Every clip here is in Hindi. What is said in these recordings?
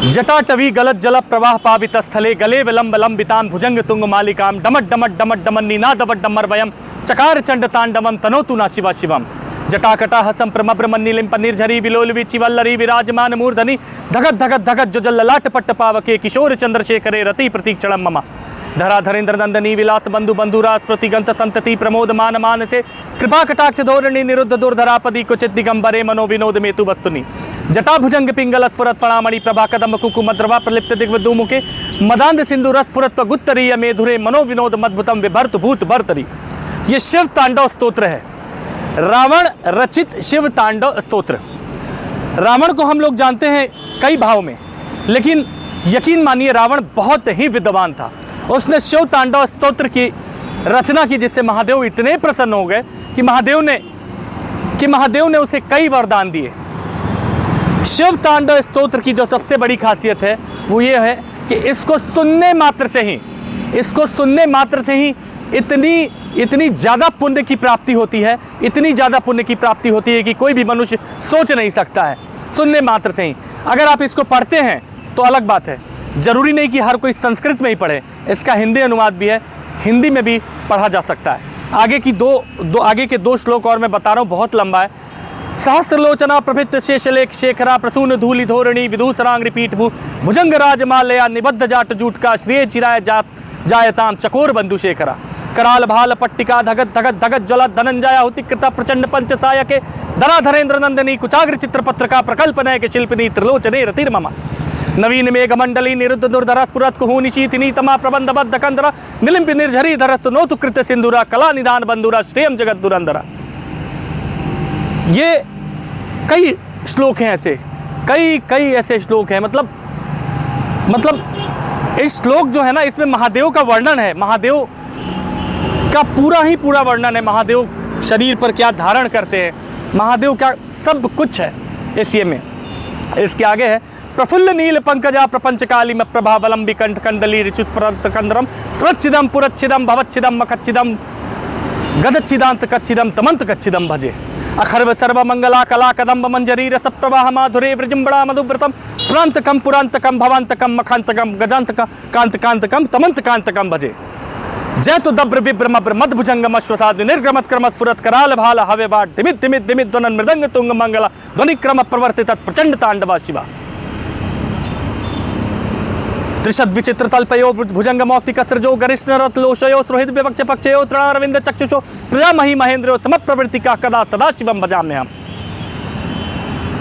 जटाटवी गलत जल प्रवाह पावित स्थले गले विलंब लंबितां भुजंग तुंग मालिकां डमट डमट डमट डमन निनादवट डमर वयम चकार चंड तांडवम तनोतु ना शिवा शिवम जटाकटा हसम प्रमब्रमन्निलिंप निर्झरी विलोलवि चिवल्लरी विराजमान मूर्धनि धगत धगत धगत जुजल ललाट पट्ट पावके किशोर चंद्रशेखरे रति प्रतीक्षणम मम धरा धरेन्द्र नंदनी विलास बंधु बंधुरा स्मृतिगंत संतति प्रमोद मान मानसे कृपा कटाक्ष धोरणी निरुद्ध दुर्धरापदी कुचित दिगंबरे मनो विनोद मेतु वस्तुनि जटा भुजंग पिंगल स्फुरत फणामणि प्रभा कदम कुकुमद्रवा प्रलिप्त दिग्विदुमुखे मदांध सिंधु रस स्फुरत गुत्तरीय मेधुरे मनो विनोद मद्भुतम विभर्त भूत भर्तरी। ये शिव तांडव स्तोत्र है, रावण रचित शिव तांडव स्तोत्र। रावण को हम लोग जानते हैं कई भाव में, लेकिन यकीन मानिए रावण बहुत ही विद्वान था। उसने शिव तांडव स्तोत्र की रचना की, जिससे महादेव इतने प्रसन्न हो गए कि महादेव ने उसे कई वरदान दिए। शिव तांडव स्तोत्र की जो सबसे बड़ी खासियत है वो ये है कि इसको सुनने मात्र से ही इतनी ज़्यादा पुण्य की प्राप्ति होती है, इतनी ज़्यादा पुण्य की प्राप्ति होती है कि कोई भी मनुष्य सोच नहीं सकता है। सुनने मात्र से ही अगर आप इसको पढ़ते हैं तो अलग बात है, ज़रूरी नहीं कि हर कोई संस्कृत में ही पढ़े, इसका हिंदी अनुवाद भी है, हिंदी में भी पढ़ा जा सकता है। आगे के दो श्लोक और मैं बता रहा हूँ, बहुत लंबा है। सहस्त्रलोचना प्रभृत शेषलेख शेखरा प्रसून धूलि धोरणी विदूसरांग रिपीठ भू भुजंग राजमालया निबद्ध जाट जूट का श्रेय चिराय जायताम चकोर बंधु शेखरा कराल भाल पट्टिका धगत धगत धगत ज्वला धनंजय हुतिकृता प्रचंड पंच सायके धरा धरेन्द्र नंदनी कुचाग्र चित्रपत्र का प्रकल्पनय के शिल्पिनी त्रिलोचने रतिर्ममा नवीन मेघमंडली निरुद्ध दुर्धरा स्फुरत कुहूनि शीतिनी तमा प्रबंधबद्ध कंदरा निलिंप निर्झरी धरस्तु नोतु कृत सिंधुरा कला निदान बंधुरा श्रेयम जगत दुरंदरा। ये कई श्लोक हैं ऐसे, कई ऐसे श्लोक हैं। मतलब इस श्लोक जो है ना, इसमें महादेव का वर्णन है, महादेव का पूरा वर्णन है। महादेव शरीर पर क्या धारण करते हैं, महादेव का सब कुछ है इसी में। इसके आगे है प्रफुल्ल नील पंकजा प्रपंच काली में प्रभावलंबी कंठ कंदली ऋचुत प्रत कंदरम स्वच्छिदम पुरच्छिदम भवच्छिदम मखच्छिदम गदच्छिदांत कच्छिदम तमंत कच्छिदम भजे अखर्व सर्व मंगला कला कदम्ब मंजरी रस प्रवाह माधुरे वृजंबड़ा मधुव्रतम स्फ्रांतकम पुरांतकम भवांतकम मखांतकम गजांतकम कांतकांतकम तमंत कांतकम भजे जय तो दब्र विब्र मब्र मद भुजंगम अश्वसाद निर्गमत क्रमत स्फुरत कराल भाल हवे वाट दिमित दिमित दिमित ध्वनन मृदंग तुंग मंगला ध्वनि क्रम प्रवर्तित प्रचंड तांडवा शिवा त्रिशद विचित्र तल्पयो भुजंग मौक्ति कसृजो गरिष्ठ रथ लोशयो सुहृद विपक्ष पक्षयो तृणारविंद चक्षुषो प्रजामही महेंद्रो समप्रवृत्तिका कदा सदा शिवम भजाम्यहम्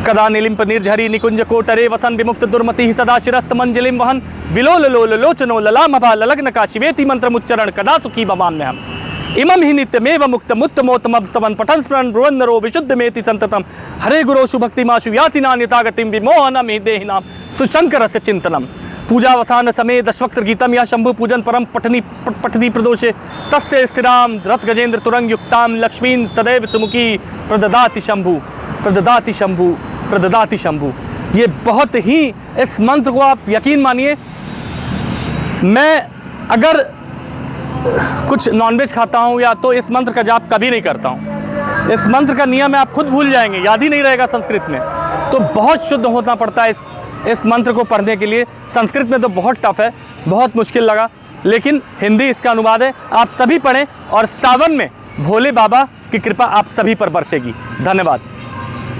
कदा निलिंप निर्झरी निकुंज कोटरे वसन विमुक्त दुर्मति सदा शिरस्त मंजिलिम वहन विलोल लोल लोचनो ललामभा ललग्न का शिवेति मंत्रमुच्चरण कदा सुखी भवाम्यहम् इमं हि नित्यमेव मुक्तमुत्तमोत्तमं स्तवन् पठन् स्मरन् ब्रुवन्नरो विशुद्धमेति संततं हरे गुरोषु भक्तिमाशु याति नान्यतागतिं विमोहनं हि देहिनां सुशंकरस्य चिन्तनम् पूजावसान समय दशवक्त्र गीतम या शंभु पूजन परम पठनी प्रदोषे तस्य स्थिरां रथ गजेंद्र तुरंग युक्तां लक्ष्मीं सदैव सुमुखी प्रददाति शंभु। ये बहुत ही, इस मंत्र को आप यकीन मानिए, मैं अगर कुछ नॉनवेज खाता हूँ या तो इस मंत्र का जाप कभी नहीं करता हूँ। इस मंत्र का नियम है, आप खुद भूल जाएंगे, याद ही नहीं रहेगा संस्कृत में, तो बहुत शुद्ध होना पड़ता है इस मंत्र को पढ़ने के लिए। संस्कृत में तो बहुत टफ है, बहुत मुश्किल लगा, लेकिन हिंदी इसका अनुवाद है, आप सभी पढ़ें और सावन में भोले बाबा की कृपा आप सभी पर बरसेगी। धन्यवाद।